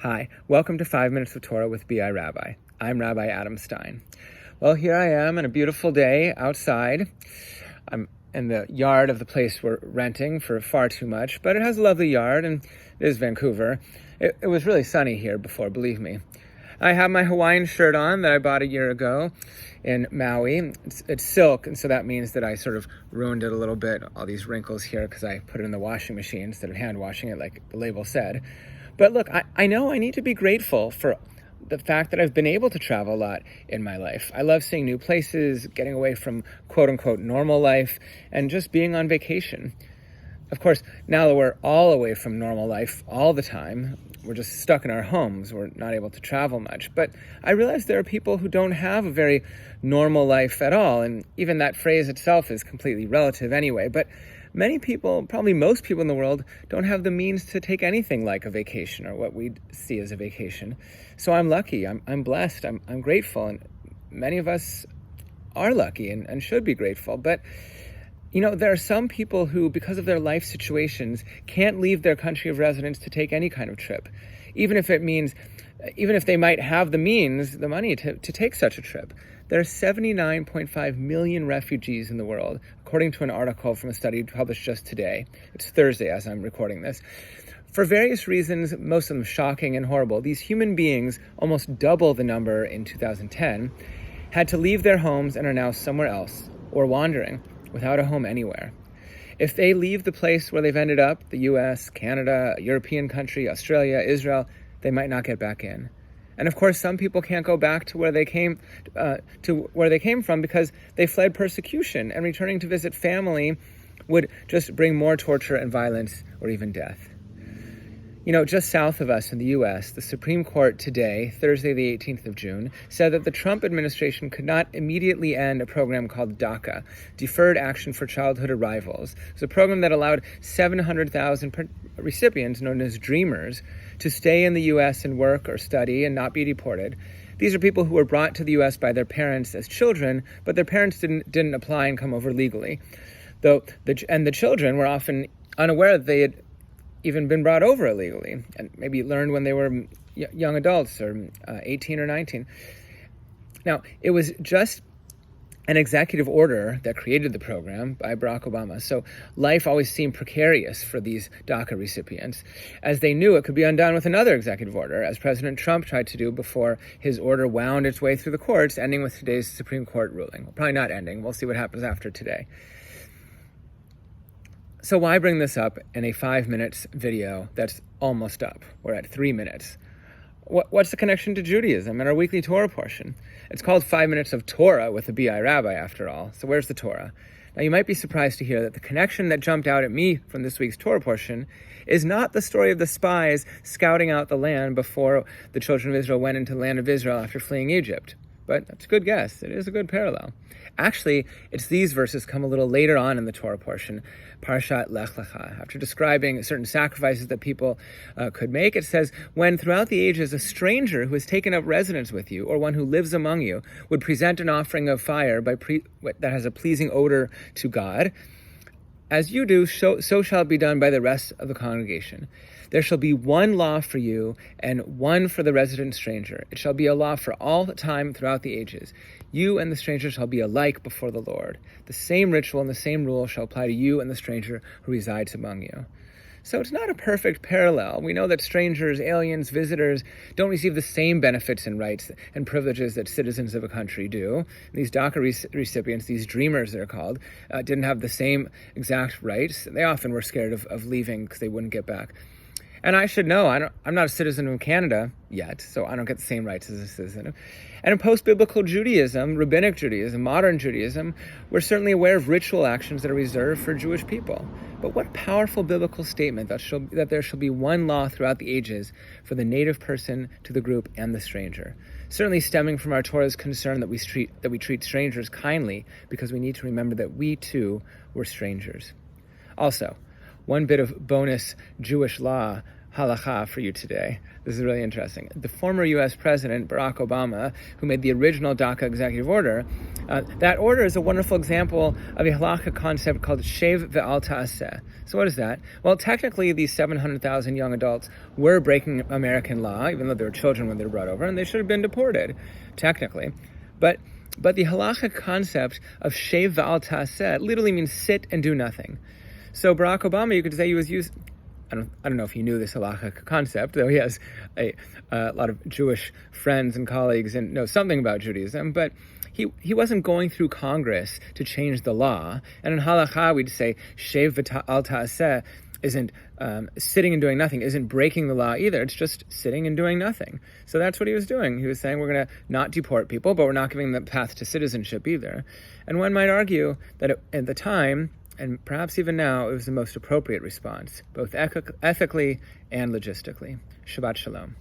Hi, welcome to 5 Minutes of Torah with B.I. Rabbi. I'm Rabbi Adam Stein. Well, here I am on a beautiful day outside. I'm in the yard of the place we're renting for far too much, but it has a lovely yard, and it is Vancouver. It was really sunny here before, believe me. I have my Hawaiian shirt on that I bought a year ago in Maui. It's silk, and so that means that I sort of ruined it a little bit, all these wrinkles here, because I put it in the washing machine instead of hand washing it like the label said. But look, I know I need to be grateful for the fact that I've been able to travel a lot in my life. I love seeing new places, getting away from quote-unquote normal life, and just being on vacation. Of course, now that we're all away from normal life all the time, we're just stuck in our homes. We're not able to travel much. But I realize there are people who don't have a very normal life at all, and even that phrase itself is completely relative anyway. But many people, probably most people in the world, don't have the means to take anything like a vacation or what we see as a vacation. So I'm lucky, I'm blessed, I'm grateful, and many of us are lucky and should be grateful. But you know, there are some people who, because of their life situations, can't leave their country of residence to take any kind of trip, even if they might have the means, the money to take such a trip. There are 79.5 million refugees in the world, according to an article from a study published just today. It's Thursday as I'm recording this. For various reasons, most of them shocking and horrible, these human beings, almost double the number in 2010, had to leave their homes and are now somewhere else, or wandering, without a home anywhere. If they leave the place where they've ended up, the US, Canada, a European country, Australia, Israel, they might not get back in. And of course, some people can't go back to where they came from because they fled persecution, and returning to visit family would just bring more torture and violence or even death. You know, just south of us in the U.S., the Supreme Court today, Thursday the 18th of June, said that the Trump administration could not immediately end a program called DACA, Deferred Action for Childhood Arrivals. It's a program that allowed 700,000 recipients, known as Dreamers, to stay in the U.S. and work or study and not be deported. These are people who were brought to the U.S. by their parents as children, but their parents didn't apply and come over legally. The children were often unaware that they had even been brought over illegally, and maybe learned when they were young adults or 18 or 19. Now, it was just an executive order that created the program by Barack Obama. So life always seemed precarious for these DACA recipients, as they knew it could be undone with another executive order, as President Trump tried to do before his order wound its way through the courts, ending with today's Supreme Court ruling. Well, probably not ending. We'll see what happens after today. So why bring this up in a 5 minutes video that's almost up? We're at 3 minutes. What's the connection to Judaism and our weekly Torah portion? It's called 5 Minutes of Torah with a B.I. Rabbi, after all. So where's the Torah? Now, you might be surprised to hear that the connection that jumped out at me from this week's Torah portion is not the story of the spies scouting out the land before the children of Israel went into the land of Israel after fleeing Egypt. But that's a good guess. It is a good parallel. Actually, it's these verses come a little later on in the Torah portion, Parashat Lech Lecha. After describing certain sacrifices that people could make, it says, when throughout the ages a stranger who has taken up residence with you, or one who lives among you, would present an offering of fire that has a pleasing odor to God, as you do, so shall it be done by the rest of the congregation. There shall be one law for you and one for the resident stranger. It shall be a law for all the time throughout the ages. You and the stranger shall be alike before the Lord. The same ritual and the same rule shall apply to you and the stranger who resides among you. So it's not a perfect parallel. We know that strangers, aliens, visitors don't receive the same benefits and rights and privileges that citizens of a country do. These DACA recipients, these dreamers they're called, didn't have the same exact rights. They often were scared of leaving because they wouldn't get back. And I should know, I'm not a citizen of Canada yet, so I don't get the same rights as a citizen. And in post-biblical Judaism, rabbinic Judaism, modern Judaism, we're certainly aware of ritual actions that are reserved for Jewish people. But what powerful biblical statement that there shall be one law throughout the ages for the native person to the group and the stranger. Certainly stemming from our Torah's concern that we treat strangers kindly, because we need to remember that we too were strangers. Also, one bit of bonus Jewish law, halakha for you today. This is really interesting. The former U.S. President, Barack Obama, who made the original DACA executive order, that order is a wonderful example of a halakha concept called shev ve'al ta'aseh. So what is that? Well, technically, these 700,000 young adults were breaking American law, even though they were children when they were brought over, and they should have been deported, technically. But the halakha concept of shev ve'al ta'aseh literally means sit and do nothing. So Barack Obama, you could say he was used. I don't know if he knew this halakha concept, though he has a lot of Jewish friends and colleagues and knows something about Judaism, but he wasn't going through Congress to change the law. And in halakha, we'd say shev ve'al ta'aseh isn't sitting and doing nothing, isn't breaking the law either. It's just sitting and doing nothing. So that's what he was doing. He was saying we're going to not deport people, but we're not giving them the path to citizenship either. And one might argue that at the time, and perhaps even now, it was the most appropriate response, both ethically and logistically. Shabbat Shalom.